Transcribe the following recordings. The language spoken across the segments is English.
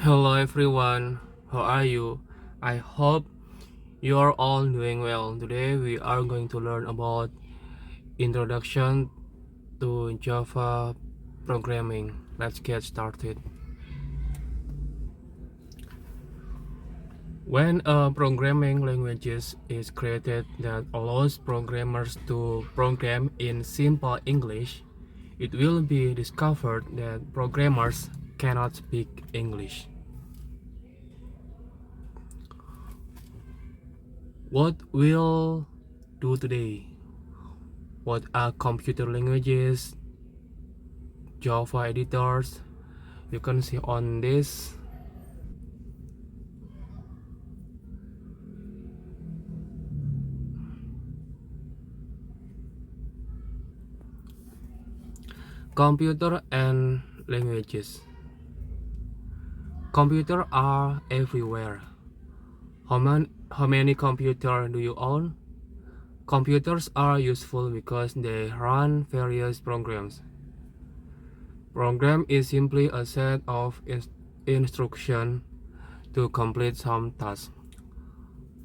Hello everyone, how are you? I hope you're all doing well. Today we are going to learn about introduction to Java programming. Let's get started. When a programming language is created that allows programmers to program in simple English, it will be discovered that programmers cannot speak English. What we'll do today? What are computer languages, Java editors? You can see on this. Computer and languages. Computers are everywhere. How many computers do you own? Computers are useful because they run various programs. Program is simply a set of instructions to complete some task.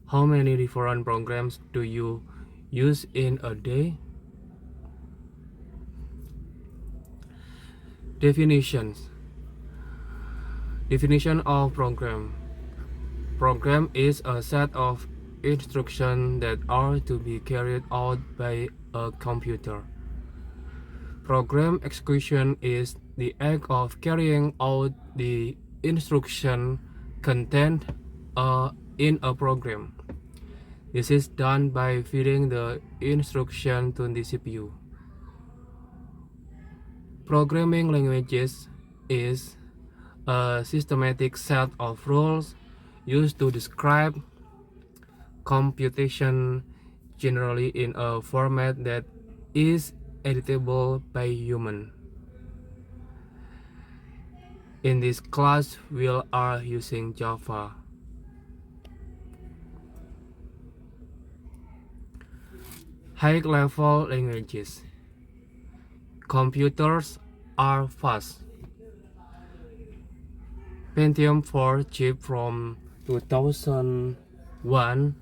How many different programs do you use in a day? Definitions. Definition of program. Program is a set of instructions that are to be carried out by a computer. Program execution is the act of carrying out the instruction contained in a program. This is done by feeding the instruction to the CPU. Programming languages is a systematic set of rules used to describe computation, generally in a format that is editable by human. In this class, we are using Java. High-level languages. Computers are fast. Pentium 4 chip from 2001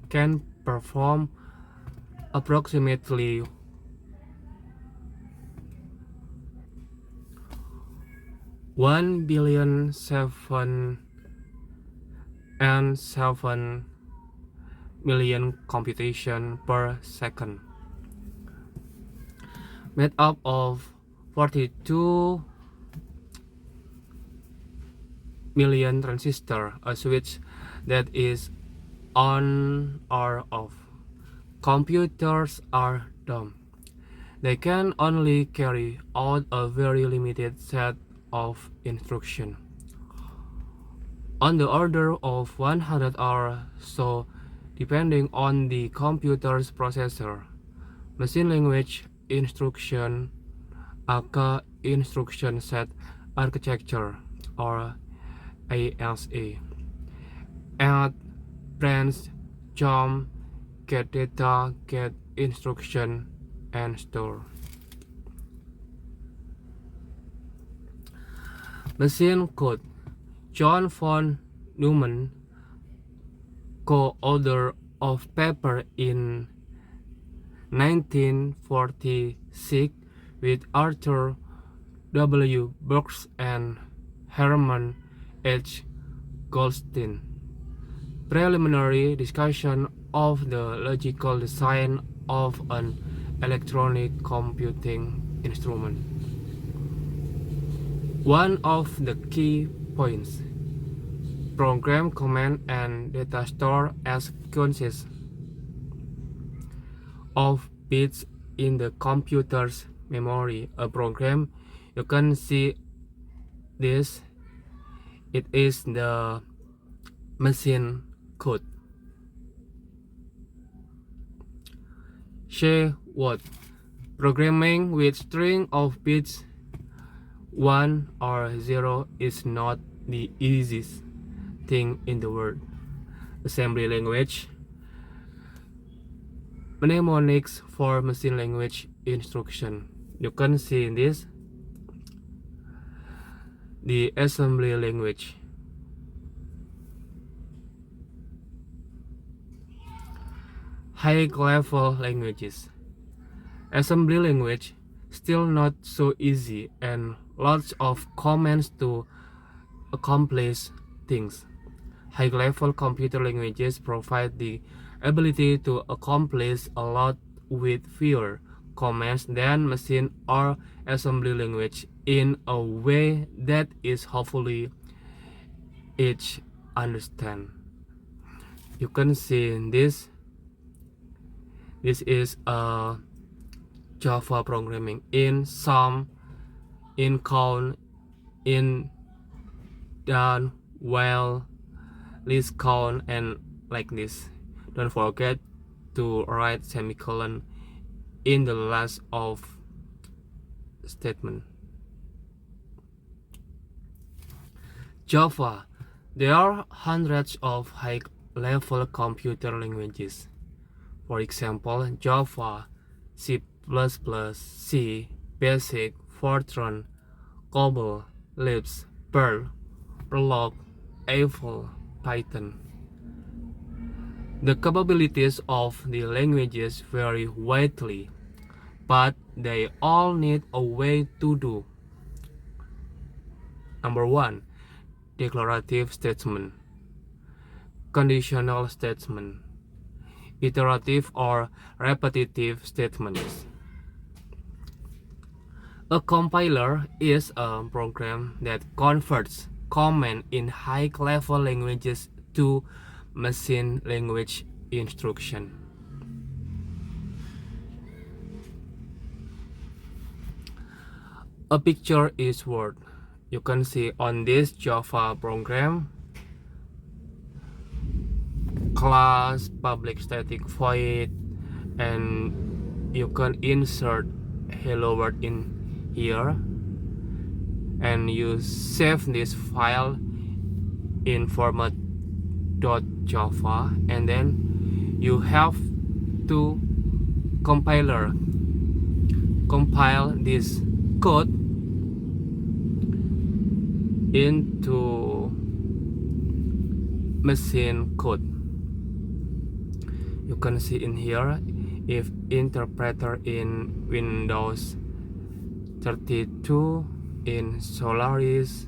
can perform approximately 1,007,000,000 computation per second, made up of 42 million transistors, a switch that is on or off. Computers are dumb. They can only carry out a very limited set of instructions, on the order of 100 or so, depending on the computer's processor. Machine language instruction, aka instruction set architecture, or ASA. Add, branch, jump, get data, get instruction, and store. Machine code. John von Neumann, co-author of paper in 1946 with Arthur W. Brooks and Herman H. Goldstein. Preliminary discussion of the logical design of an electronic computing instrument. One of the key points: program command and data store as consists of bits in the computer's memory. A program, you can see this, it is the machine code. Say what? Programming with string of bits 1 or 0 is not the easiest thing in the world. Assembly language. Mnemonics for machine language instruction. You can see in this the assembly language. high-level languages. Assembly language still not so easy and lots of commands to accomplish things. High-level computer languages provide the ability to accomplish a lot with fewer commands than machine or assembly language in a way that is hopefully each understand. You can see this. This is a Java programming in sum, in count, in done, while, list count, and like this. Don't forget to write semicolon in the last of statement. Java. There are hundreds of high-level computer languages. For example, Java, C++, C, Basic, Fortran, COBOL, Lisp, Perl, Prolog, Eiffel, Python. The capabilities of the languages vary widely, but they all need a way to do. Number 1. Declarative statement, conditional statement, iterative or repetitive statements. A compiler is a program that converts command in high-level languages to machine language instruction. A picture is worth. You can see on this Java program, class, public static void, and you can insert hello world in here, and you save this file in format .java, and then you have to compile this code into machine code. You can see in here, if interpreter in Windows 32, in Solaris,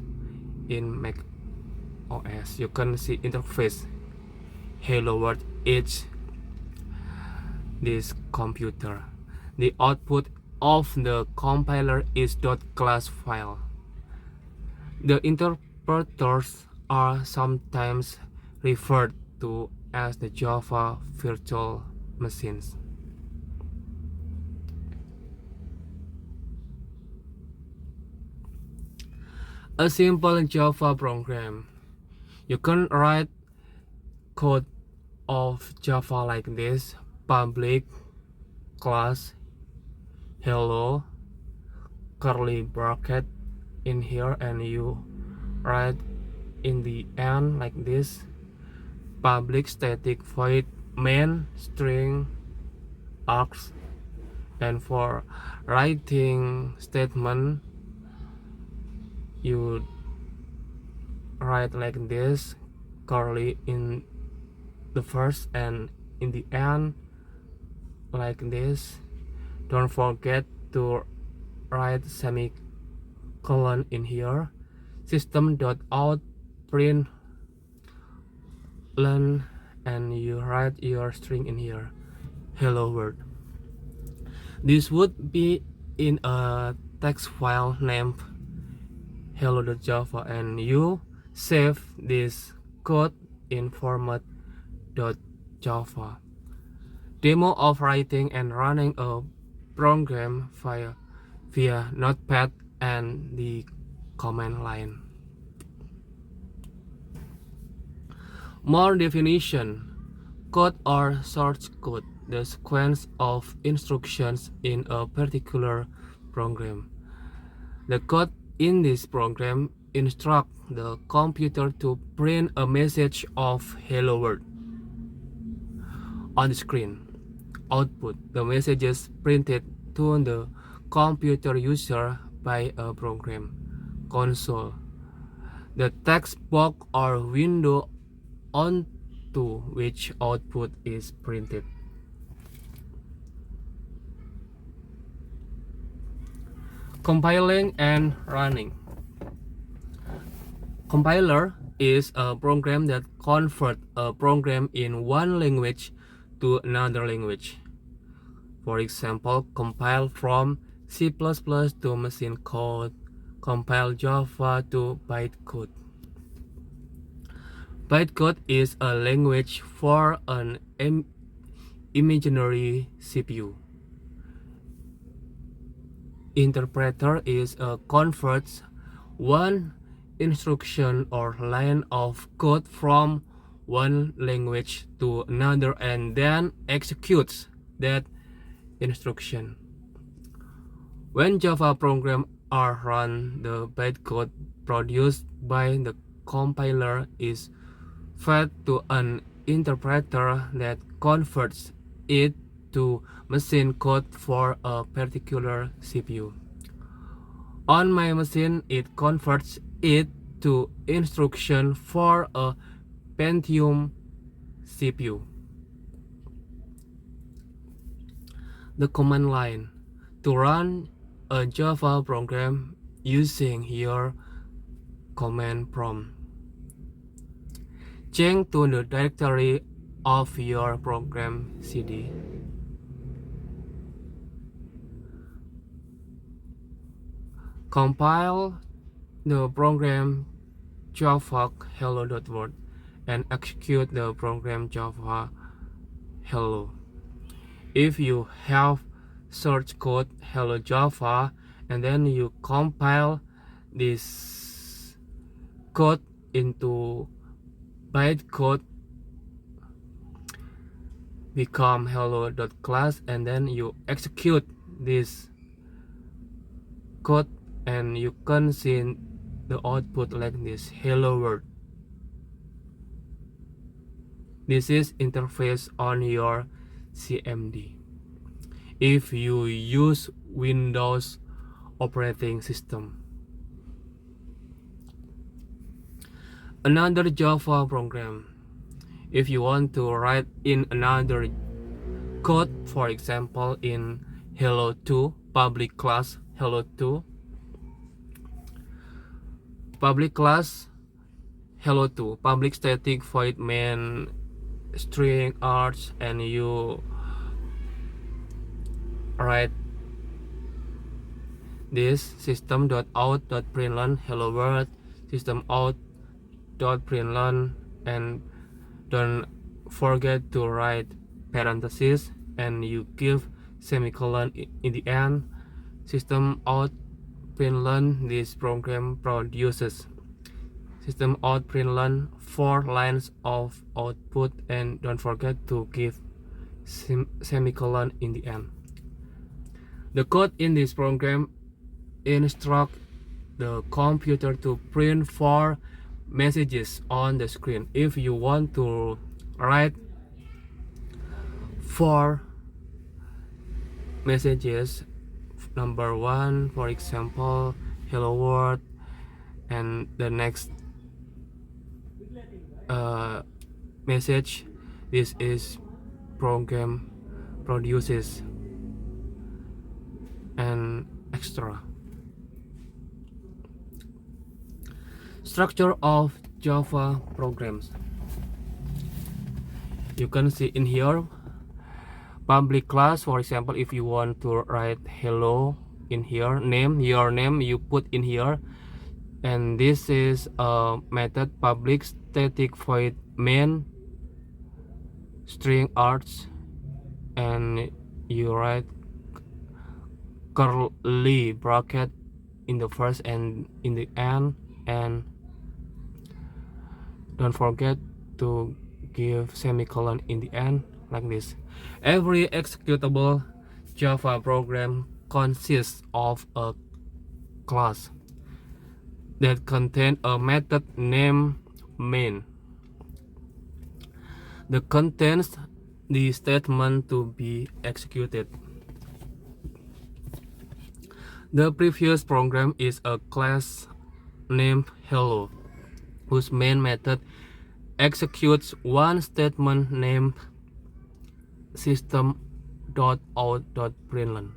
in Mac OS, you can see interface hello world is this computer. The output of the compiler is .class file. The interpreters are sometimes referred to as the Java virtual machines. A simple Java program. You can write code of Java like this: public class hello curly bracket in here, and you write in the end like this: public static void main string args. And for writing statement, you write like this: curly in the first and in the end like this. Don't forget to write semicolon in here. System.out println, and you write your string in here: hello world. This would be in a text file named hello.java, and you save this code in format .java. Demo of writing and running a program via Notepad and the command line. More definition: code or source code, the sequence of instructions in a particular program. The code in this program instructs the computer to print a message of hello world on the screen. Output: the messages printed to the computer user by a program. Console: the text box or window onto which output is printed. Compiling and running. Compiler is a program that converts a program in one language to another language. For example, compile from C++ to machine code, compile Java to bytecode. Bytecode is a language for an imaginary CPU. Interpreter is a converts one instruction or line of code from one language to another and then executes that instruction. When Java programs are run, the bytecode produced by the compiler is fed to an interpreter that converts it to machine code for a particular CPU. On my machine, it converts it to instruction for a Pentium CPU. The command line to run a Java program using your command prompt. Change to the directory of your program CD. Compile the program java hello.word and execute the program java hello. If you have search code hello java and then you compile this code into bytecode become hello.class and then you execute this code and you can see the output like this, hello world. This is interface on your CMD. If you use Windows operating system. Another Java program. If you want to write in another code, for example in hello2 public class hello2 public class hello2 public static void main string arts, and you write this system.out.println hello world, system.out.println, and don't forget to write parentheses and you give semicolon in the end. System.out.println, this program produces system.out.println 4 lines of output, and don't forget to give semicolon in the end. The code in this program instructs the computer to print 4 messages on the screen. If you want to write 4 messages, number 1 for example hello world, and the next message, this is program produces and extra. Structure of Java programs. You can see in here public class, for example if you want to write hello in here, name, your name you put in here, and this is a method public static void main string arts, and you write curly bracket in the first and in the end, and don't forget to give semicolon in the end like this. Every executable Java program consists of a class that contains a method named main. That contains the statement to be executed. The previous program is a class named hello, whose main method executes one statement named system.out.println.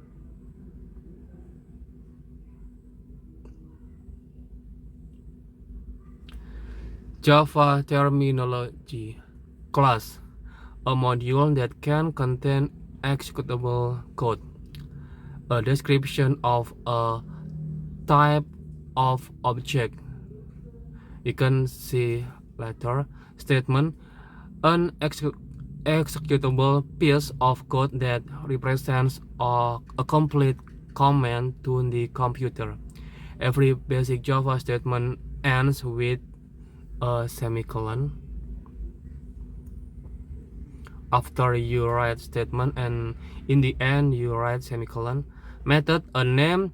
Java terminology class, a module that can contain executable code, a description of a type of object. You can see later statement, an executable piece of code that represents a complete command to the computer. Every basic Java statement ends with a semicolon. After you write statement and in the end you write semicolon. Method, a name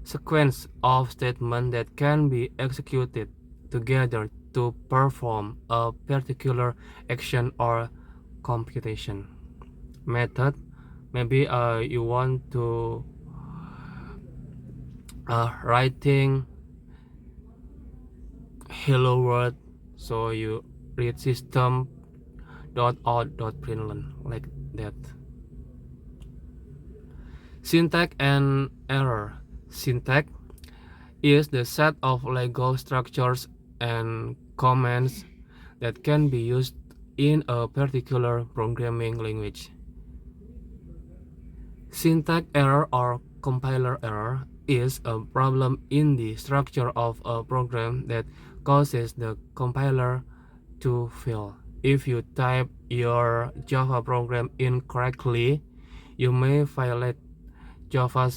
sequence of statements that can be executed together to perform a particular action or computation. Method, maybe you want to writing hello world, so you read system.out.println like that. Syntax and error. Syntax is the set of legal structures and commands that can be used in a particular programming language. Syntax error or compiler error is a problem in the structure of a program that causes the compiler to fail. If you type your Java program incorrectly, you may violate Java's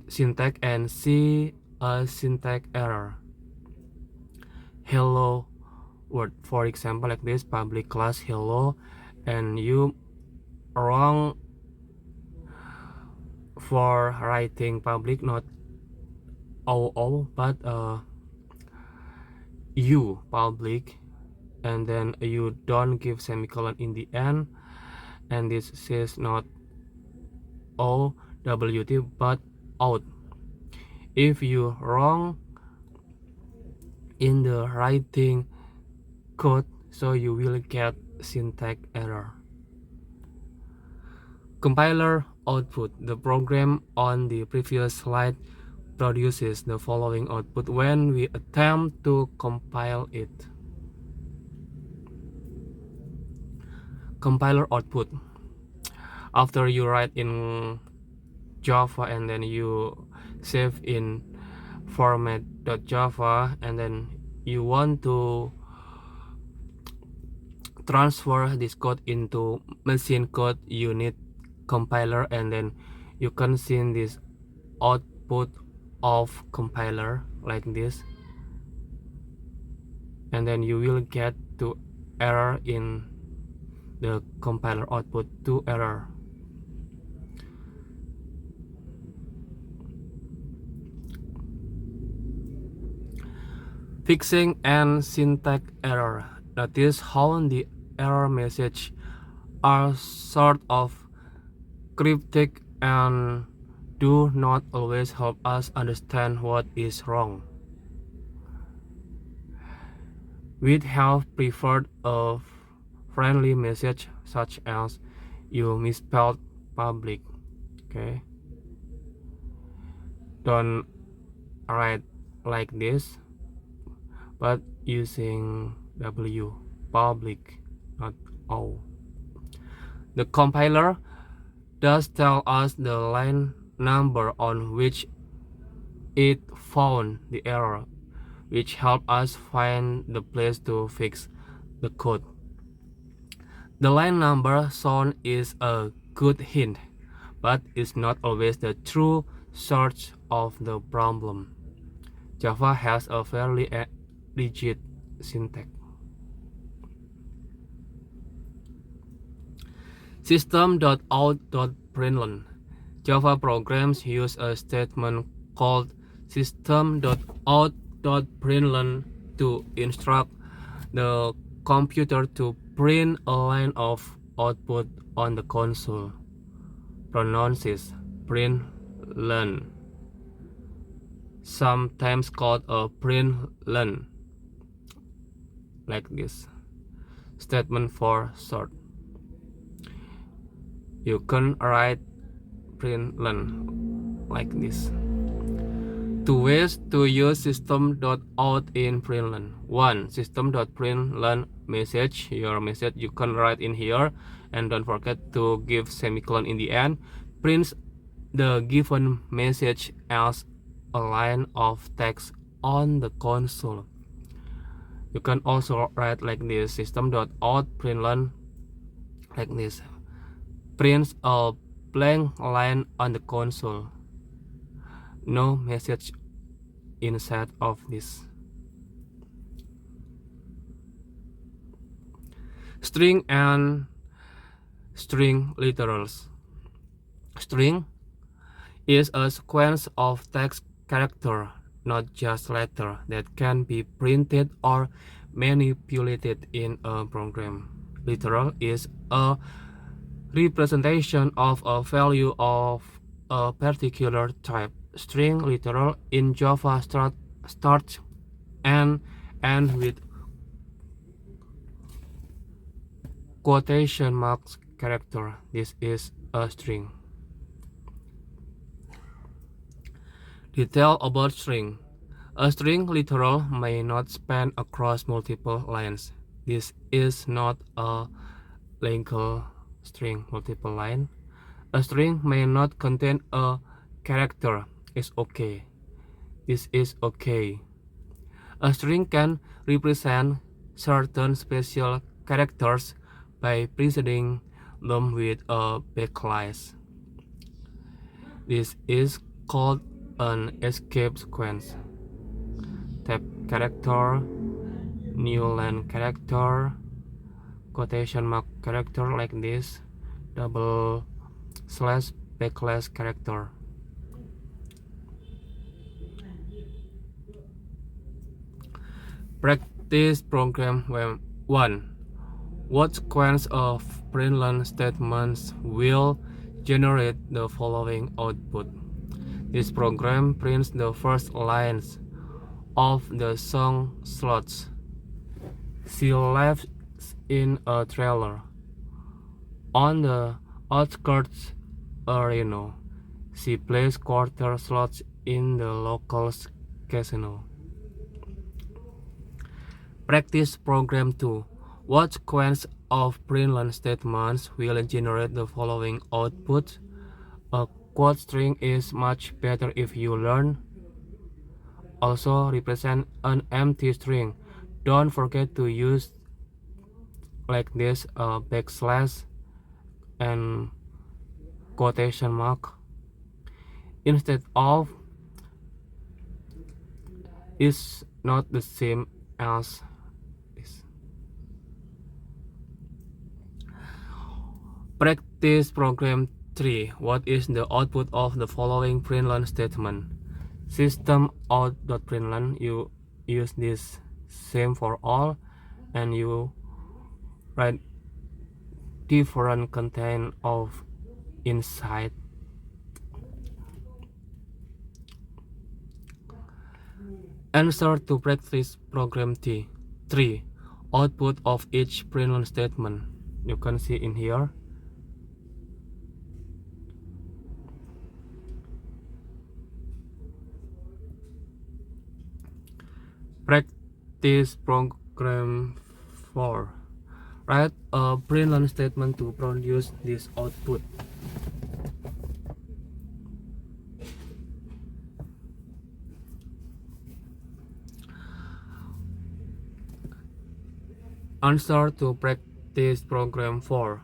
syntax and see a syntax error. Hello world, for example, like this, public class hello, and you wrong for writing public, not OO, but you public, and then you don't give semicolon in the end, and this says not OWT but out. If you wrong in the writing code, so you will get syntax error. Compiler output. The program on the previous slide produces the following output when we attempt to compile it. Compiler output. After you write in Java and then you save in format.java and then you want to transfer this code into machine code, you need compiler, and then you can see this output of compiler like this, and then you will get to error in the compiler output to error. Fixing and syntax error. Notice how the error message are sort of cryptic and do not always help us understand what is wrong. We'd have preferred a friendly message such as you misspelled public. Okay, don't write like this, but using W, public, not O. The compiler does tell us the line number on which it found the error, which help us find the place to fix the code. The line number shown is a good hint, but it's not always the true source of the problem. Java has a fairly rigid syntax. System.out.println. Java programs use a statement called system.out.println to instruct the computer to print a line of output on the console. Pronounces println, sometimes called a println, like this. Statement for short. You can write println like this. Two ways to use system.out in println. 1. System.println message. Your message you can write in here, and don't forget to give semicolon in the end. Prints the given message as a line of text on the console. You can also write like this: system.out println like this. Prints a blank line on the console. No message inside of this. String and string literals. String is a sequence of text character, not just letter, that can be printed or manipulated in a program. Literal is a representation of a value of a particular type. String literal in Java starts and end with quotation marks character. This is a string. Detail about string. A string literal may not span across multiple lines. This is not a legal string multiple line. A string may not contain a character. Is okay. This is okay. A string can represent certain special characters by preceding them with a backslash. This is called an escape sequence. Tab character, new line character, quotation mark character like this, double slash backslash character. Practice program 1. What sequence of println statements will generate the following output? This program prints the first lines of the song slots. She lives in a trailer on the outskirts arena. She plays quarter slots in the local casino. Practice program 2. What sequence of println statements will generate the following output? A quote string is much better if you learn. Also represent an empty string. Don't forget to use like this backslash and quotation mark instead of is not the same as this. Practice program 3. What is the output of the following println statement? System out.println. You use this same for all, and you write different content of inside. Answer to practice program 3. Output of each println statement. You can see in here. Practice program 4. Write a println statement to produce this output. Answer to practice program 4.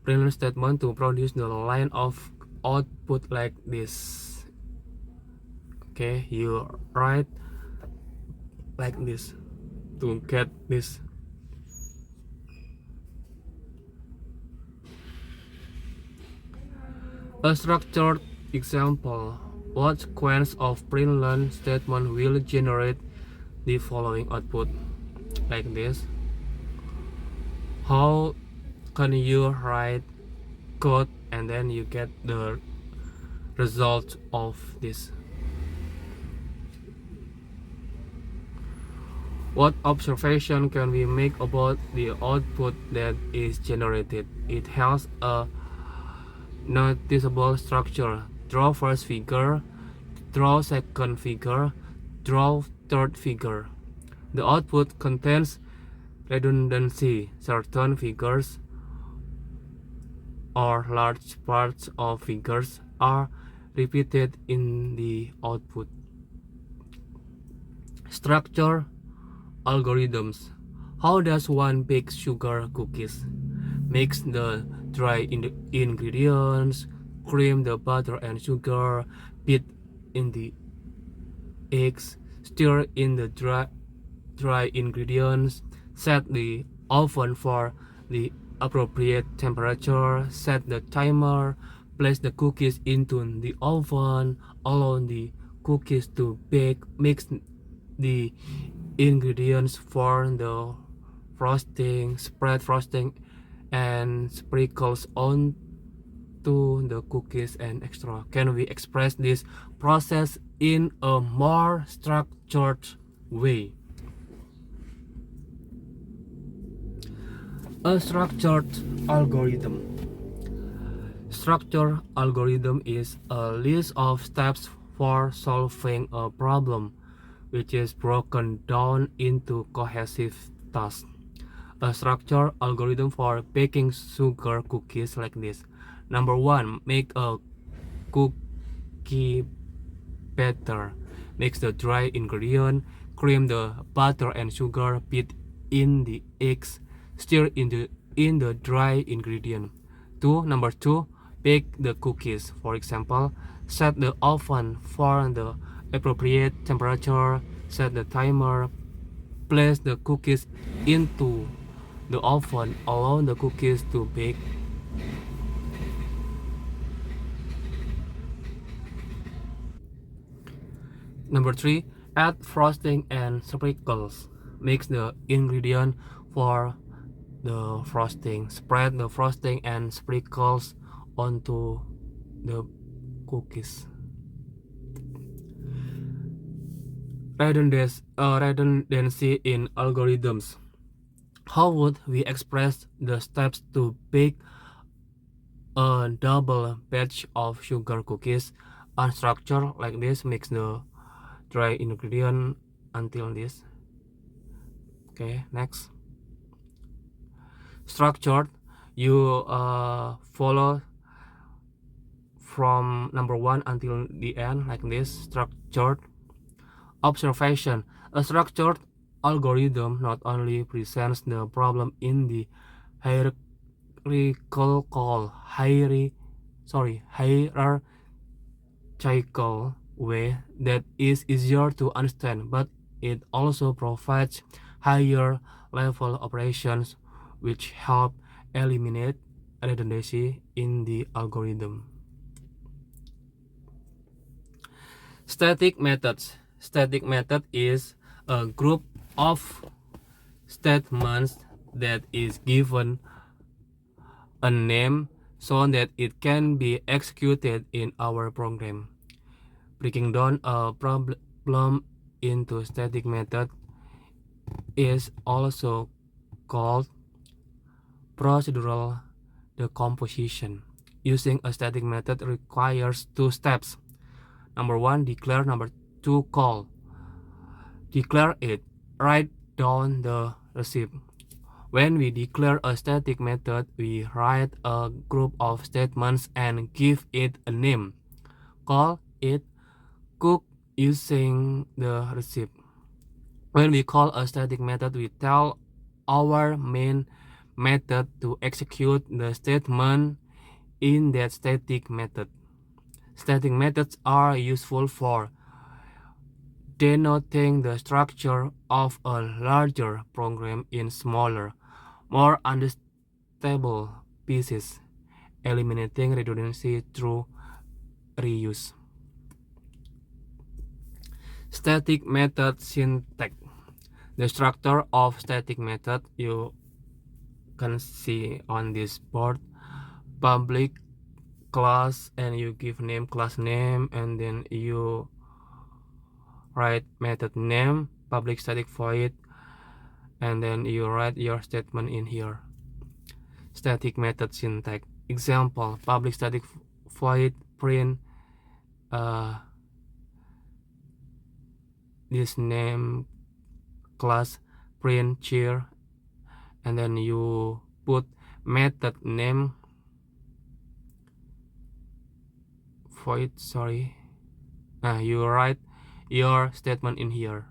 Println statement to produce the line of output like this. Okay, you write like this to get this. A structured example. What sequence of println statement will generate the following output? Like this. How can you write code and then you get the result of this? What observation can we make about the output that is generated? It has a noticeable structure. Draw first figure draw second figure, draw third figure. The output contains redundancy. Certain figures or large parts of figures are repeated in the output. Structure algorithms. How does one bake sugar cookies? Mix the dry ingredients, cream the butter and sugar, beat in the eggs, stir in the dry ingredients, set the oven for the appropriate temperature, set the timer, place the cookies into the oven, allow the cookies to bake, mix the ingredients for the frosting, spread frosting and sprinkles onto the cookies and extra. Can we express this process in a more structured way? A structured algorithm. Structured algorithm is a list of steps for solving a problem, which is broken down into cohesive tasks. A structured algorithm for baking sugar cookies like this. Number 1, make a cookie batter. Mix the dry ingredient, cream the butter and sugar, beat in the eggs, stir in the dry ingredient. Number 2, bake the cookies. For example, set the oven for the appropriate temperature, set the timer, place the cookies into the oven, allow the cookies to bake. Number 3, add frosting and sprinkles. Mix the ingredient for the frosting. Spread the frosting and sprinkles onto the cookies. Redundancy in algorithms. How would we express the steps to bake a double batch of sugar cookies? Unstructured like this, mix the dry ingredient until this. Okay, next. Structured, you follow from number 1 until the end like this. Structured. Observation. A structured algorithm not only presents the problem in the hierarchical way that is easier to understand, but it also provides higher level operations which help eliminate redundancy in the algorithm. Static methods. Static method is a group of statements that is given a name so that it can be executed in our program. Breaking down a problem into static method is also called procedural decomposition. Using a static method requires 2 steps. Number 1, declare. Number 2, call. Declare it. Write down the receipt. When we declare a static method, we write a group of statements and give it a name. Call it cook using the receipt. When we call a static method, we tell our main method to execute the statement in that static method. Static methods are useful for denoting the structure of a larger program in smaller, more understandable pieces, eliminating redundancy through reuse. Static method syntax. The structure of static method you can see on this board. Public class, and you give name, class name, and then you write method name, public static void, and then you write your statement in here. Static method syntax. Example: public static void print this name class print chair, and then you put method name void, sorry, you write your statement in here.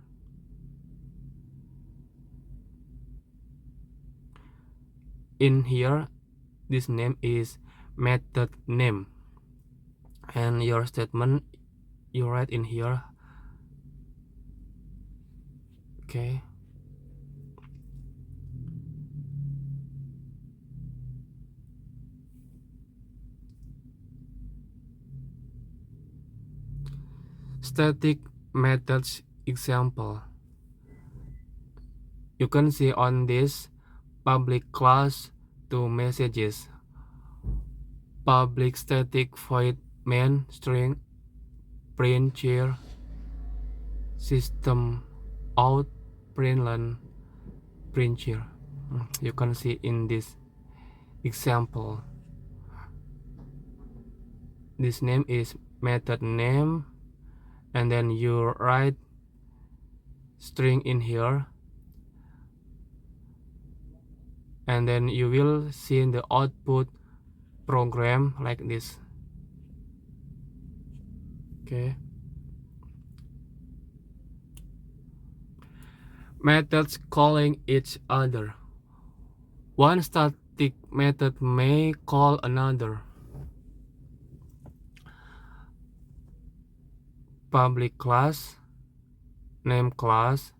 In here, this name is method name, and your statement you write in here. Okay. Static methods example. You can see on this public class to messages, public static void main string print chair system out println print chair. You can see in this example. This name is method name, and then you write string in here, and then you will see the output program like this. Okay. Methods calling each other. One static method may call another. Public class, name class,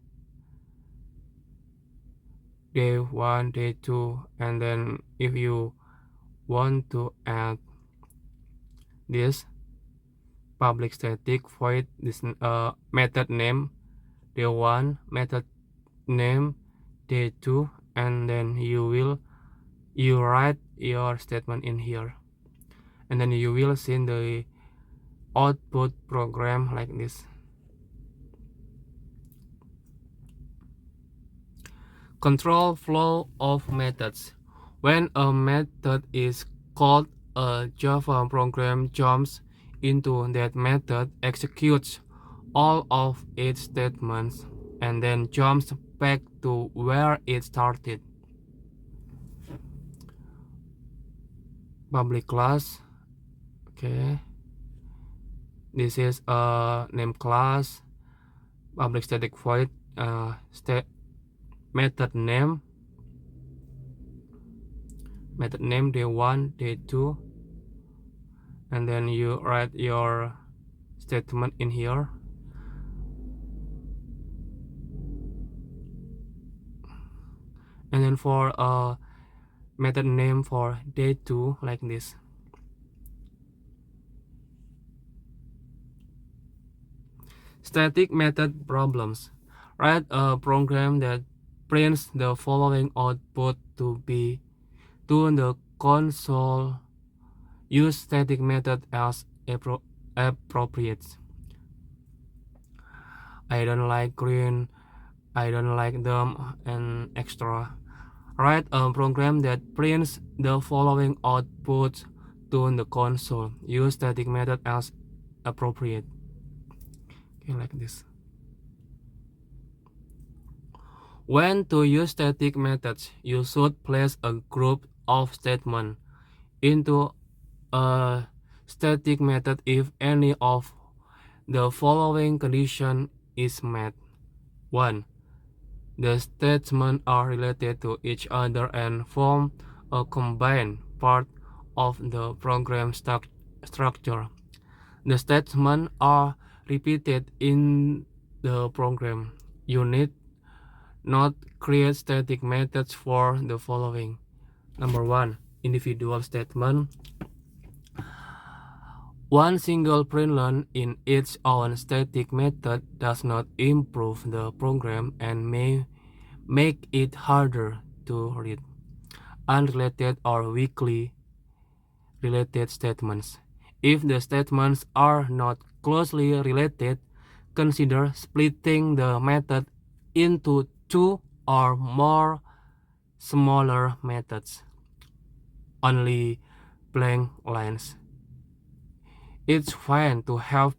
day1, day2, and then if you want to add this public static void, this method name day1, method name day2, and then you write your statement in here, and then you will see the output program like this. Control flow of methods. When a method is called, a Java program jumps into that method, executes all of its statements, and then jumps back to where it started. Public class. Okay. This is a name class, public static void, method name day1, day2, and then you write your statement in here. And then for a method name for day2 like this. Static method problems. Write a program that prints the following output to the console. Use static method as appropriate. I don't like green, I don't like them, and extra. Write a program that prints the following output to the console. Use static method as appropriate. Okay, like this. When to use static methods, you should place a group of statements into a static method if any of the following condition is met. 1. The statements are related to each other and form a combined part of the program structure. The statements are repeated in the program. You need not create static methods for the following. Number 1, individual statement. One single println in its own static method does not improve the program and may make it harder to read. Unrelated or weakly related statements. If the statements are not closely related, consider splitting the method into 2 or more smaller methods. Only blank lines. It's fine to have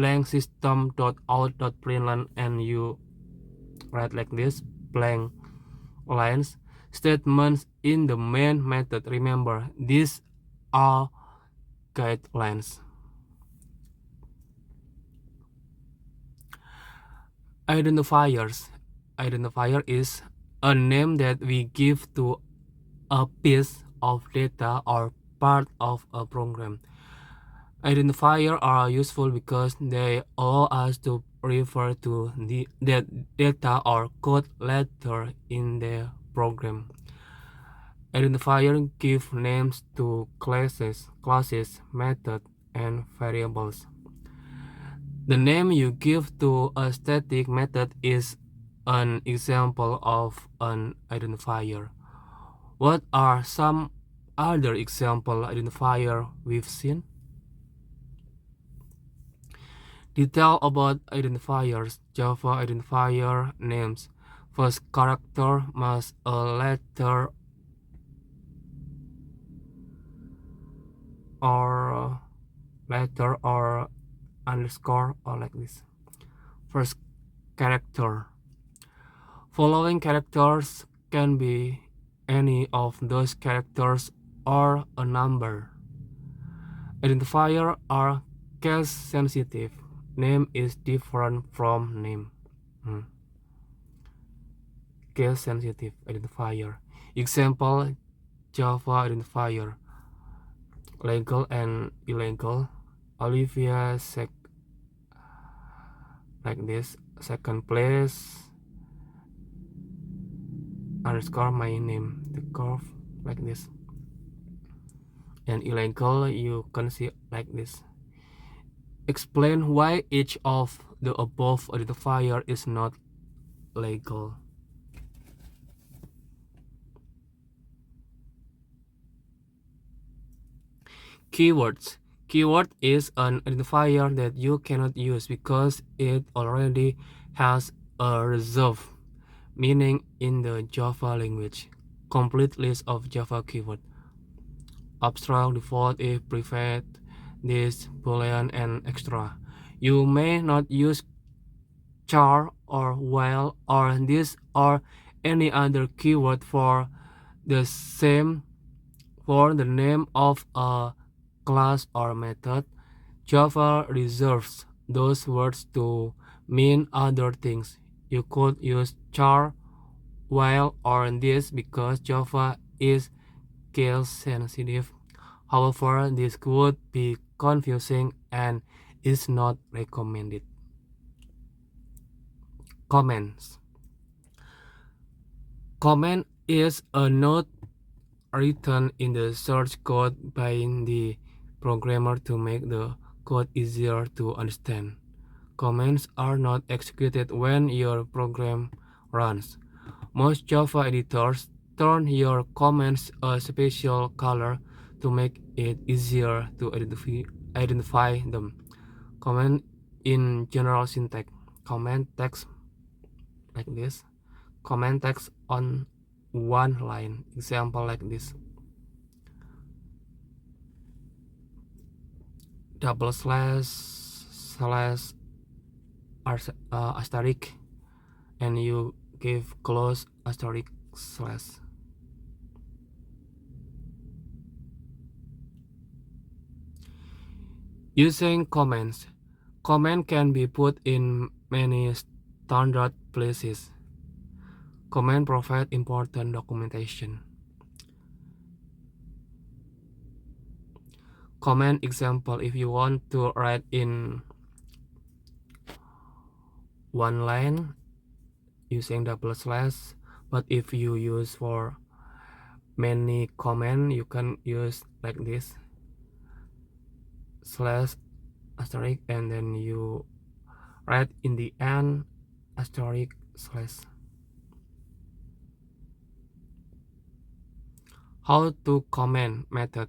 blank system.out.println and you write like this, blank lines, statements in the main method. Remember, these are guidelines. Identifiers. Identifier is a name that we give to a piece of data or part of a program. Identifiers are useful because they allow us to refer to that data or code later in the program. Identifiers give names to classes, methods, and variables. The name you give to a static method is an example of an identifier. What are some other example identifier we've seen? Detail about identifiers. Java identifier names. First character must a letter or underscore or like this. First character. Following characters can be any of those characters or a number. Identifiers are case sensitive. Name is different from name. Case sensitive identifier. Example, Java identifier. Legal and illegal. Olivia like this. Second place underscore my name. The curve like this. And illegal you can see like this. Explain why each of the above identifier is not legal. Keywords. Keyword is an identifier that you cannot use because it already has a reserved meaning in the Java language. Complete list of Java keywords. Abstract, default, if, private, this, boolean, and extra. You may not use char or while or this or any other keyword for the name of a class or method. Java reserves those words to mean other things. You could use char, while, or this because Java is case sensitive. However, this could be confusing and is not recommended. Comments. Comment is a note written in the source code by the programmer to make the code easier to understand. Comments are not executed when your program runs. Most Java editors turn your comments a special color to make it easier to identify them. Comment in general syntax. Comment text like this. Comment text on one line. Example like this. Double slash asterisk and you give close asterisk slash. Using comments. Comment can be put in many standard places. Comment provide important documentation. Comment example, if you want to write in one line using double slash, but if you use for many comment you can use like this, slash asterisk, and then you write in the end asterisk slash. How to comment method.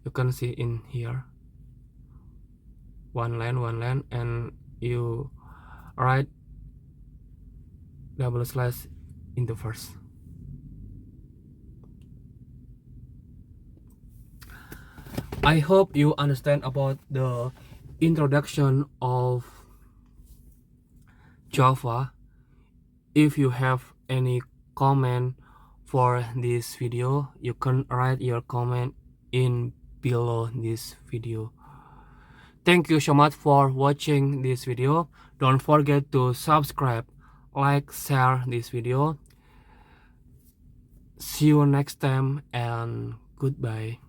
You can see in here one line and you write double slash in the first. I hope you understand about the introduction of Java. If you have any comment for this video, you can write your comment in below this video. Thank you so much for watching this video. Don't forget to subscribe, like, share this video. See you next time and goodbye.